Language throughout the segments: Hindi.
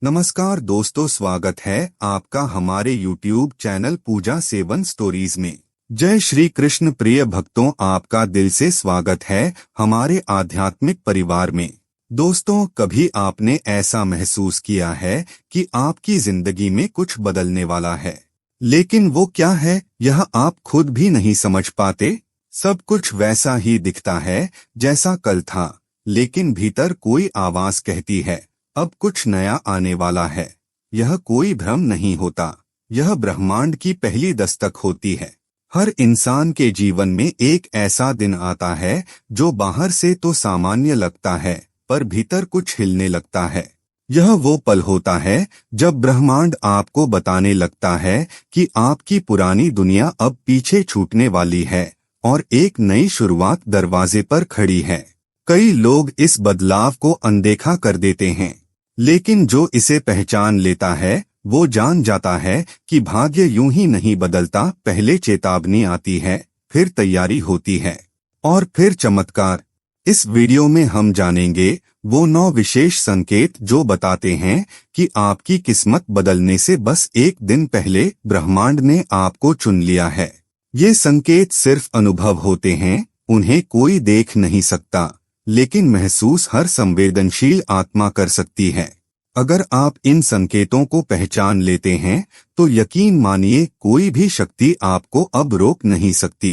नमस्कार दोस्तों, स्वागत है आपका हमारे YouTube चैनल पूजा सेवन स्टोरीज में। जय श्री कृष्ण। प्रिय भक्तों, आपका दिल से स्वागत है हमारे आध्यात्मिक परिवार में। दोस्तों, कभी आपने ऐसा महसूस किया है कि आपकी जिंदगी में कुछ बदलने वाला है, लेकिन वो क्या है यह आप खुद भी नहीं समझ पाते? सब कुछ वैसा ही दिखता है जैसा कल था, लेकिन भीतर कोई आवाज कहती है अब कुछ नया आने वाला है। यह कोई भ्रम नहीं होता, यह ब्रह्मांड की पहली दस्तक होती है। हर इंसान के जीवन में एक ऐसा दिन आता है जो बाहर से तो सामान्य लगता है, पर भीतर कुछ हिलने लगता है। यह वो पल होता है जब ब्रह्मांड आपको बताने लगता है कि आपकी पुरानी दुनिया अब पीछे छूटने वाली है और एक नई शुरुआत दरवाजे पर खड़ी है। कई लोग इस बदलाव को अनदेखा कर देते हैं, लेकिन जो इसे पहचान लेता है वो जान जाता है कि भाग्य यूं ही नहीं बदलता। पहले चेतावनी आती है, फिर तैयारी होती है और फिर चमत्कार। इस वीडियो में हम जानेंगे वो 9 विशेष संकेत जो बताते हैं कि आपकी किस्मत बदलने से बस एक दिन पहले ब्रह्मांड ने आपको चुन लिया है। ये संकेत सिर्फ अनुभव होते हैं, उन्हें कोई देख नहीं सकता, लेकिन महसूस हर संवेदनशील आत्मा कर सकती है। अगर आप इन संकेतों को पहचान लेते हैं तो यकीन मानिए कोई भी शक्ति आपको अब रोक नहीं सकती।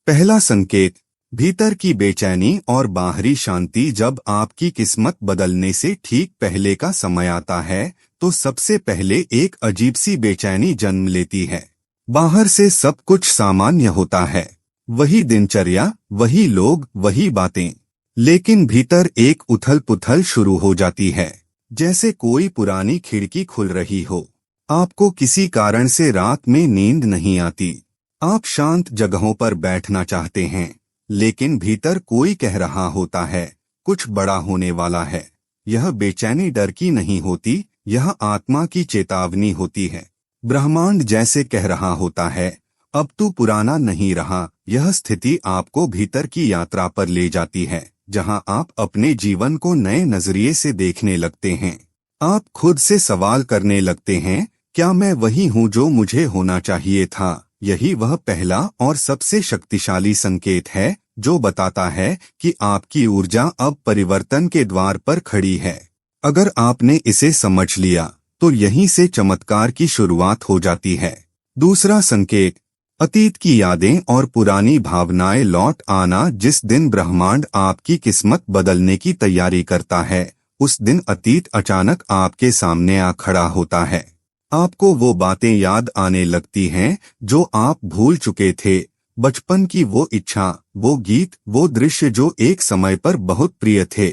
पहला संकेत, भीतर की बेचैनी और बाहरी शांति। जब आपकी किस्मत बदलने से ठीक पहले का समय आता है तो सबसे पहले एक अजीब सी बेचैनी जन्म लेती है। बाहर से सब कुछ सामान्य होता है, वही दिनचर्या, वही लोग, वही बातें, लेकिन भीतर एक उथल पुथल शुरू हो जाती है, जैसे कोई पुरानी खिड़की खुल रही हो। आपको किसी कारण से रात में नींद नहीं आती। आप शांत जगहों पर बैठना चाहते हैं, लेकिन भीतर कोई कह रहा होता है कुछ बड़ा होने वाला है। यह बेचैनी डर की नहीं होती, यह आत्मा की चेतावनी होती है। ब्रह्मांड जैसे कह रहा होता है अब तू पुराना नहीं रहा। यह स्थिति आपको भीतर की यात्रा पर ले जाती है, जहां आप अपने जीवन को नए नजरिए से देखने लगते हैं। आप खुद से सवाल करने लगते हैं, क्या मैं वही हूं जो मुझे होना चाहिए था? यही वह पहला और सबसे शक्तिशाली संकेत है जो बताता है कि आपकी ऊर्जा अब परिवर्तन के द्वार पर खड़ी है। अगर आपने इसे समझ लिया तो यहीं से चमत्कार की शुरुआत हो जाती है। दूसरा संकेत, अतीत की यादें और पुरानी भावनाएं लौट आना। जिस दिन ब्रह्मांड आपकी किस्मत बदलने की तैयारी करता है, उस दिन अतीत अचानक आपके सामने आ खड़ा होता है। आपको वो बातें याद आने लगती हैं जो आप भूल चुके थे। बचपन की वो इच्छा, वो गीत, वो दृश्य जो एक समय पर बहुत प्रिय थे।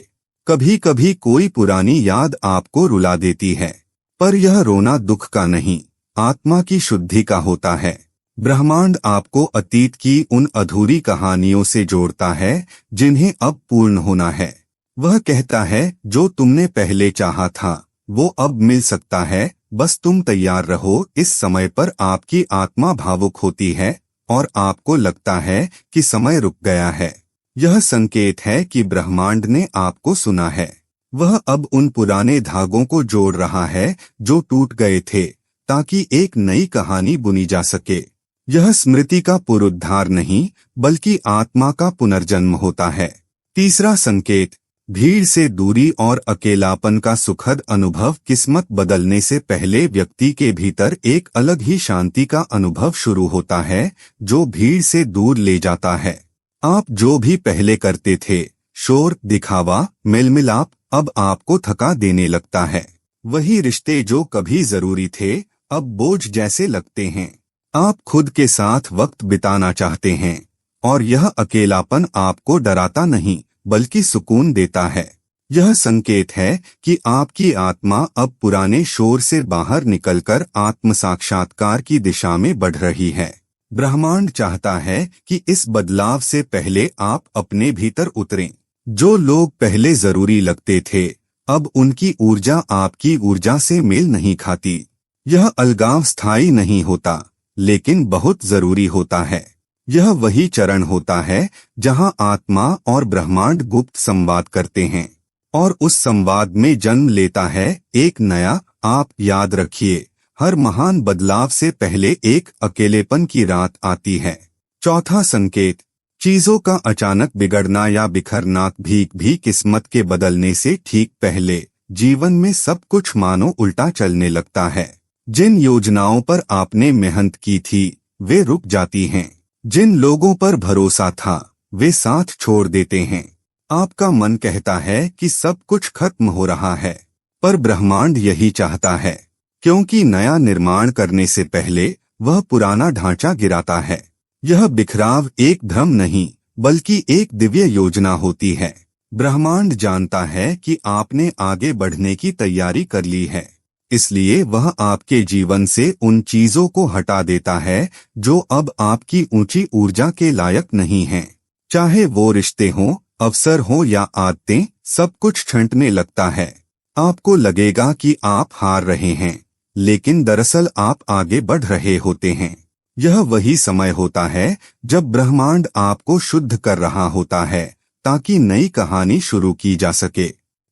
कभी कभी कोई पुरानी याद आपको रुला देती है, पर यह रोना दुख का नहीं, आत्मा की शुद्धि का होता है। ब्रह्मांड आपको अतीत की उन अधूरी कहानियों से जोड़ता है जिन्हें अब पूर्ण होना है। वह कहता है जो तुमने पहले चाहा था वो अब मिल सकता है, बस तुम तैयार रहो। इस समय पर आपकी आत्मा भावुक होती है और आपको लगता है कि समय रुक गया है। यह संकेत है कि ब्रह्मांड ने आपको सुना है। वह अब उन पुराने धागों को जोड़ रहा है जो टूट गए थे, ताकि एक नई कहानी बुनी जा सके। यह स्मृति का पुनरुद्धार नहीं, बल्कि आत्मा का पुनर्जन्म होता है। तीसरा संकेत, भीड़ से दूरी और अकेलापन का सुखद अनुभव। किस्मत बदलने से पहले व्यक्ति के भीतर एक अलग ही शांति का अनुभव शुरू होता है जो भीड़ से दूर ले जाता है। आप जो भी पहले करते थे, शोर, दिखावा, मेलमिलाप, अब आपको थका देने लगता है। वही रिश्ते जो कभी जरूरी थे अब बोझ जैसे लगते हैं। आप खुद के साथ वक्त बिताना चाहते हैं और यह अकेलापन आपको डराता नहीं बल्कि सुकून देता है। यह संकेत है कि आपकी आत्मा अब पुराने शोर से बाहर निकलकर आत्म साक्षात्कार की दिशा में बढ़ रही है। ब्रह्मांड चाहता है कि इस बदलाव से पहले आप अपने भीतर उतरें। जो लोग पहले जरूरी लगते थे, अब उनकी ऊर्जा आपकी ऊर्जा से मेल नहीं खाती। यह अलगाव स्थायी नहीं होता, लेकिन बहुत जरूरी होता है। यह वही चरण होता है जहां आत्मा और ब्रह्मांड गुप्त संवाद करते हैं और उस संवाद में जन्म लेता है एक नया आप याद रखिए, हर महान बदलाव से पहले एक अकेलेपन की रात आती है। चौथा संकेत, चीजों का अचानक बिगड़ना या बिखरना भी किस्मत के बदलने से ठीक पहले जीवन में सब कुछ मानो उल्टा चलने लगता है। जिन योजनाओं पर आपने मेहनत की थी वे रुक जाती हैं। जिन लोगों पर भरोसा था वे साथ छोड़ देते हैं। आपका मन कहता है कि सब कुछ खत्म हो रहा है, पर ब्रह्मांड यही चाहता है, क्योंकि नया निर्माण करने से पहले वह पुराना ढांचा गिराता है। यह बिखराव एक भ्रम नहीं बल्कि एक दिव्य योजना होती है। ब्रह्मांड जानता है कि आपने आगे बढ़ने की तैयारी कर ली है, इसलिए वह आपके जीवन से उन चीजों को हटा देता है जो अब आपकी ऊंची ऊर्जा के लायक नहीं हैं। चाहे वो रिश्ते हों, अवसर हो या आदतें, सब कुछ छंटने लगता है। आपको लगेगा कि आप हार रहे हैं, लेकिन दरअसल आप आगे बढ़ रहे होते हैं। यह वही समय होता है जब ब्रह्मांड आपको शुद्ध कर रहा होता है ताकि नई कहानी शुरू की जा सके।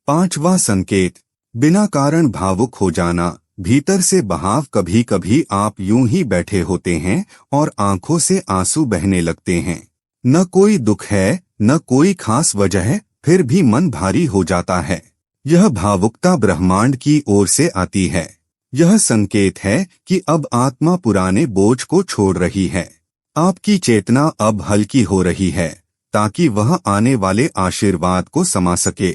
पांचवा संकेत, बिना कारण भावुक हो जाना। भीतर से बहाव, कभी कभी आप यूं ही बैठे होते हैं और आंखों से आंसू बहने लगते हैं। न कोई दुख है, न कोई खास वजह, फिर भी मन भारी हो जाता है। यह भावुकता ब्रह्मांड की ओर से आती है। यह संकेत है कि अब आत्मा पुराने बोझ को छोड़ रही है। आपकी चेतना अब हल्की हो रही है ताकि वह आने वाले आशीर्वाद को समा सके।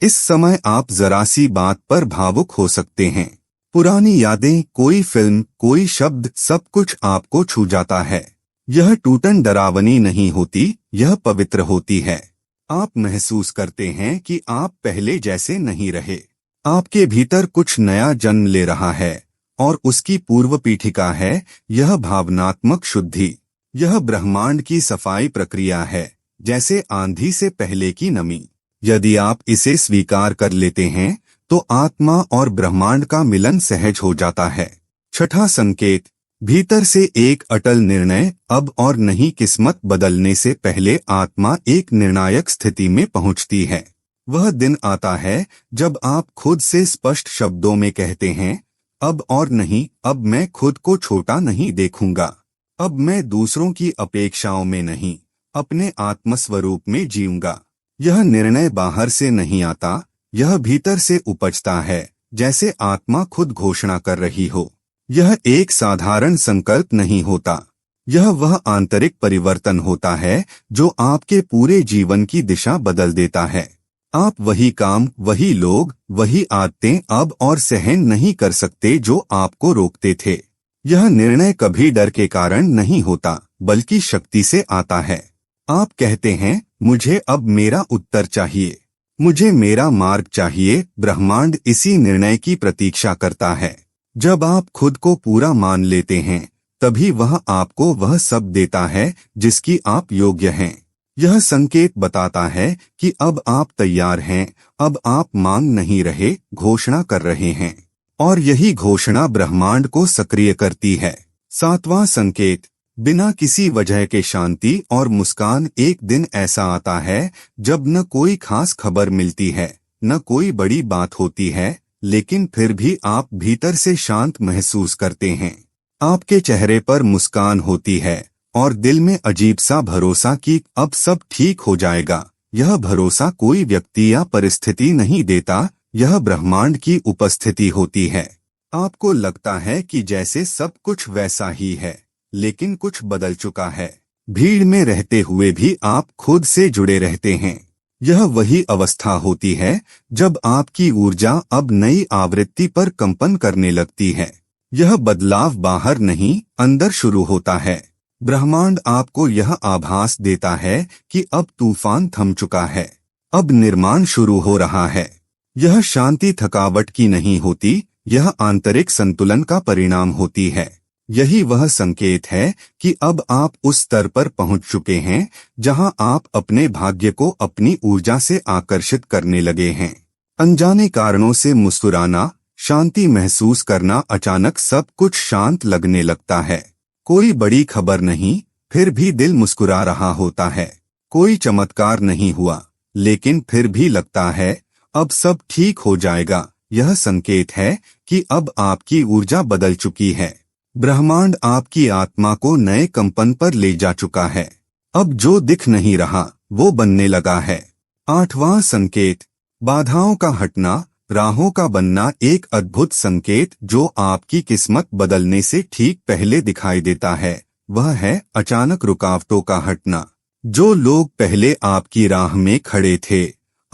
इस समय आप जरा सी बात पर भावुक हो सकते हैं। पुरानी यादें, कोई फिल्म, कोई शब्द, सब कुछ आपको छू जाता है। यह टूटन डरावनी नहीं होती, यह पवित्र होती है। आप महसूस करते हैं कि आप पहले जैसे नहीं रहे। आपके भीतर कुछ नया जन्म ले रहा है और उसकी पूर्व पीठिका है यह भावनात्मक शुद्धि। यह ब्रह्मांड की सफाई प्रक्रिया है, जैसे आंधी से पहले की नमी। यदि आप इसे स्वीकार कर लेते हैं तो आत्मा और ब्रह्मांड का मिलन सहज हो जाता है। छठा संकेत, भीतर से एक अटल निर्णय। अब और नहीं, किस्मत बदलने से पहले आत्मा एक निर्णायक स्थिति में पहुंचती है। वह दिन आता है जब आप खुद से स्पष्ट शब्दों में कहते हैं, अब और नहीं, अब मैं खुद को छोटा नहीं देखूंगा। अब मैं दूसरों की अपेक्षाओं में नहीं, अपने आत्मस्वरूप में जीऊंगा। यह निर्णय बाहर से नहीं आता, यह भीतर से उपजता है, जैसे आत्मा खुद घोषणा कर रही हो। यह एक साधारण संकल्प नहीं होता, यह वह आंतरिक परिवर्तन होता है जो आपके पूरे जीवन की दिशा बदल देता है। आप वही काम, वही लोग, वही आदतें अब और सहन नहीं कर सकते जो आपको रोकते थे। यह निर्णय कभी डर के कारण नहीं होता, बल्कि शक्ति से आता है। आप कहते हैं, मुझे अब मेरा उत्तर चाहिए, मुझे मेरा मार्ग चाहिए। ब्रह्मांड इसी निर्णय की प्रतीक्षा करता है। जब आप खुद को पूरा मान लेते हैं, तभी वह आपको वह सब देता है जिसकी आप योग्य हैं। यह संकेत बताता है कि अब आप तैयार हैं, अब आप मांग नहीं रहे, घोषणा कर रहे हैं, और यही घोषणा ब्रह्मांड को सक्रिय करती है। सातवां संकेत, बिना किसी वजह के शांति और मुस्कान। एक दिन ऐसा आता है जब न कोई खास खबर मिलती है, न कोई बड़ी बात होती है, लेकिन फिर भी आप भीतर से शांत महसूस करते हैं। आपके चेहरे पर मुस्कान होती है और दिल में अजीब सा भरोसा कि अब सब ठीक हो जाएगा। यह भरोसा कोई व्यक्ति या परिस्थिति नहीं देता, यह ब्रह्मांड की उपस्थिति होती है। आपको लगता है कि जैसे सब कुछ वैसा ही है, लेकिन कुछ बदल चुका है। भीड़ में रहते हुए भी आप खुद से जुड़े रहते हैं। यह वही अवस्था होती है जब आपकी ऊर्जा अब नई आवृत्ति पर कंपन करने लगती है। यह बदलाव बाहर नहीं, अंदर शुरू होता है। ब्रह्मांड आपको यह आभास देता है कि अब तूफान थम चुका है, अब निर्माण शुरू हो रहा है। यह शांति थकावट की नहीं होती, यह आंतरिक संतुलन का परिणाम होती है। यही वह संकेत है कि अब आप उस स्तर पर पहुंच चुके हैं जहां आप अपने भाग्य को अपनी ऊर्जा से आकर्षित करने लगे हैं। अनजाने कारणों से मुस्कुराना, शांति महसूस करना, अचानक सब कुछ शांत लगने लगता है। कोई बड़ी खबर नहीं, फिर भी दिल मुस्कुरा रहा होता है। कोई चमत्कार नहीं हुआ, लेकिन फिर भी लगता है अब सब ठीक हो जाएगा। यह संकेत है कि अब आपकी ऊर्जा बदल चुकी है। ब्रह्मांड आपकी आत्मा को नए कंपन पर ले जा चुका है। अब जो दिख नहीं रहा वो बनने लगा है। 8वां संकेत, बाधाओं का हटना, राहों का बनना। एक अद्भुत संकेत जो आपकी किस्मत बदलने से ठीक पहले दिखाई देता है वह है अचानक रुकावटों का हटना। जो लोग पहले आपकी राह में खड़े थे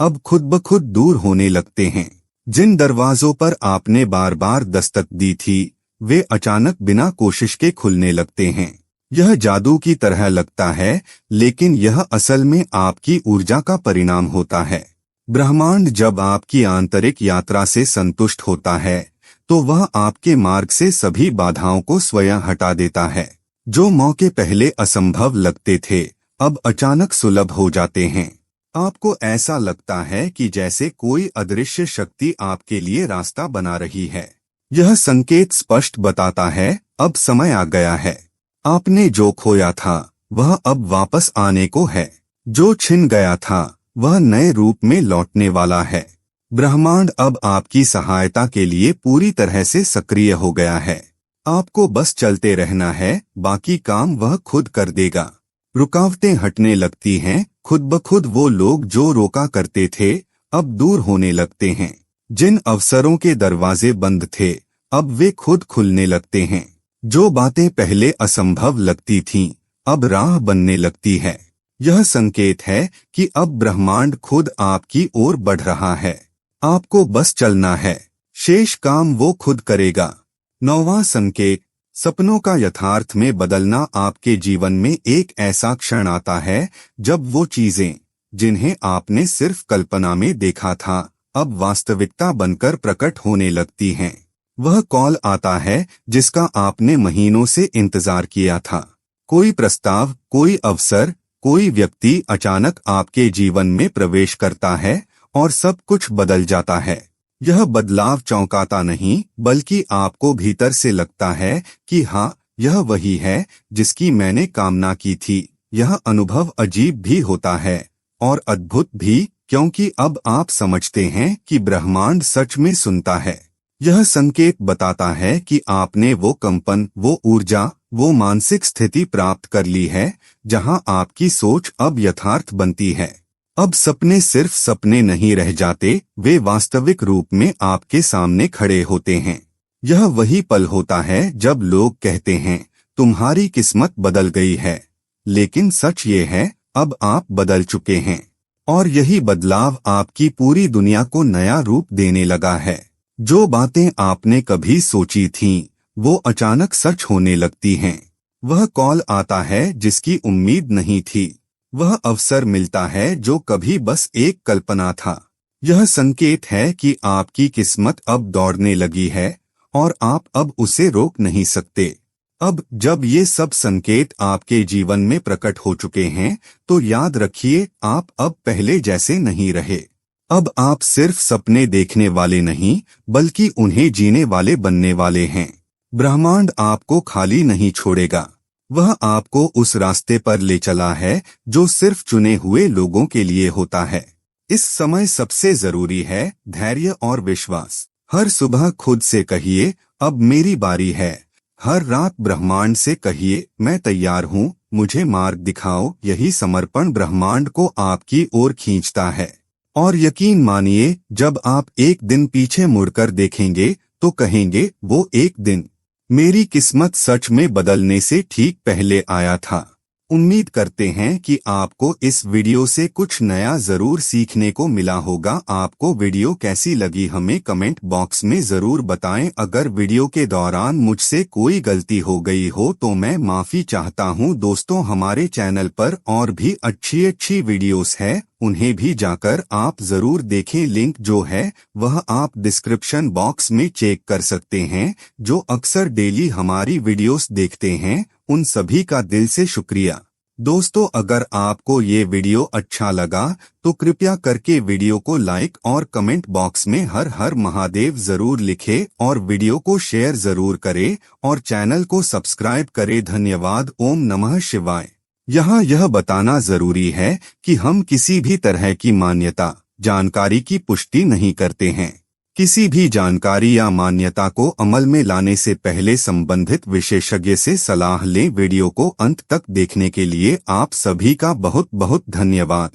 अब खुद ब खुद दूर होने लगते हैं। जिन दरवाजों पर आपने बार बार दस्तक दी थी वे अचानक बिना कोशिश के खुलने लगते हैं। यह जादू की तरह लगता है, लेकिन यह असल में आपकी ऊर्जा का परिणाम होता है। ब्रह्मांड जब आपकी आंतरिक यात्रा से संतुष्ट होता है तो वह आपके मार्ग से सभी बाधाओं को स्वयं हटा देता है। जो मौके पहले असंभव लगते थे अब अचानक सुलभ हो जाते हैं। आपको ऐसा लगता है कि जैसे कोई अदृश्य शक्ति आपके लिए रास्ता बना रही है। यह संकेत स्पष्ट बताता है अब समय आ गया है। आपने जो खोया था वह अब वापस आने को है। जो छिन गया था वह नए रूप में लौटने वाला है। ब्रह्मांड अब आपकी सहायता के लिए पूरी तरह से सक्रिय हो गया है। आपको बस चलते रहना है, बाकी काम वह खुद कर देगा। रुकावटें हटने लगती हैं, खुद ब खुद वो लोग जो रोका करते थे अब दूर होने लगते हैं। जिन अवसरों के दरवाजे बंद थे अब वे खुद खुलने लगते हैं। जो बातें पहले असंभव लगती थीं अब राह बनने लगती है। यह संकेत है कि अब ब्रह्मांड खुद आपकी ओर बढ़ रहा है। आपको बस चलना है, शेष काम वो खुद करेगा। 9वां संकेत, सपनों का यथार्थ में बदलना। आपके जीवन में एक ऐसा क्षण आता है जब वो चीजें जिन्हें आपने सिर्फ कल्पना में देखा था अब वास्तविकता बनकर प्रकट होने लगती हैं। वह कॉल आता है जिसका आपने महीनों से इंतजार किया था। कोई प्रस्ताव, कोई अवसर, कोई व्यक्ति अचानक आपके जीवन में प्रवेश करता है और सब कुछ बदल जाता है। यह बदलाव चौंकाता नहीं बल्कि आपको भीतर से लगता है कि हाँ, यह वही है जिसकी मैंने कामना की थी। यह अनुभव अजीब भी होता है और अद्भुत भी, क्योंकि अब आप समझते हैं कि ब्रह्मांड सच में सुनता है। यह संकेत बताता है कि आपने वो कंपन, वो ऊर्जा, वो मानसिक स्थिति प्राप्त कर ली है जहां आपकी सोच अब यथार्थ बनती है। अब सपने सिर्फ सपने नहीं रह जाते, वे वास्तविक रूप में आपके सामने खड़े होते हैं। यह वही पल होता है जब लोग कहते हैं तुम्हारी किस्मत बदल गई है, लेकिन सच ये है अब आप बदल चुके हैं और यही बदलाव आपकी पूरी दुनिया को नया रूप देने लगा है। जो बातें आपने कभी सोची थीं वो अचानक सच होने लगती हैं। वह कॉल आता है जिसकी उम्मीद नहीं थी। वह अवसर मिलता है जो कभी बस एक कल्पना था। यह संकेत है कि आपकी किस्मत अब दौड़ने लगी है और आप अब उसे रोक नहीं सकते। अब जब ये सब संकेत आपके जीवन में प्रकट हो चुके हैं तो याद रखिए, आप अब पहले जैसे नहीं रहे। अब आप सिर्फ सपने देखने वाले नहीं बल्कि उन्हें जीने वाले बनने वाले हैं। ब्रह्मांड आपको खाली नहीं छोड़ेगा। वह आपको उस रास्ते पर ले चला है जो सिर्फ चुने हुए लोगों के लिए होता है। इस समय सबसे जरूरी है धैर्य और विश्वास। हर सुबह खुद से कहिए अब मेरी बारी है। हर रात ब्रह्मांड से कहिए मैं तैयार हूँ, मुझे मार्ग दिखाओ। यही समर्पण ब्रह्मांड को आपकी ओर खींचता है। और यकीन मानिए, जब आप एक दिन पीछे मुड़कर देखेंगे तो कहेंगे वो एक दिन मेरी किस्मत सच में बदलने से ठीक पहले आया था। उम्मीद करते हैं कि आपको इस वीडियो से कुछ नया जरूर सीखने को मिला होगा। आपको वीडियो कैसी लगी हमें कमेंट बॉक्स में जरूर बताएं। अगर वीडियो के दौरान मुझसे कोई गलती हो गई हो तो मैं माफी चाहता हूं। दोस्तों, हमारे चैनल पर और भी अच्छी वीडियोस है, उन्हें भी जाकर आप जरूर देखें। लिंक जो है वह आप डिस्क्रिप्शन बॉक्स में चेक कर सकते हैं। जो अक्सर डेली हमारी वीडियोस देखते हैं उन सभी का दिल से शुक्रिया। दोस्तों, अगर आपको ये वीडियो अच्छा लगा तो कृपया करके वीडियो को लाइक और कमेंट बॉक्स में हर हर महादेव जरूर लिखें और वीडियो को शेयर जरूर करें और चैनल को सब्सक्राइब करें। धन्यवाद। ओम नमः शिवाय। यहाँ यह बताना जरूरी है कि हम किसी भी तरह की मान्यता, जानकारी की पुष्टि नहीं करते हैं। किसी भी जानकारी या मान्यता को अमल में लाने से पहले संबंधित विशेषज्ञ से सलाह लें। वीडियो को अंत तक देखने के लिए आप सभी का बहुत बहुत धन्यवाद।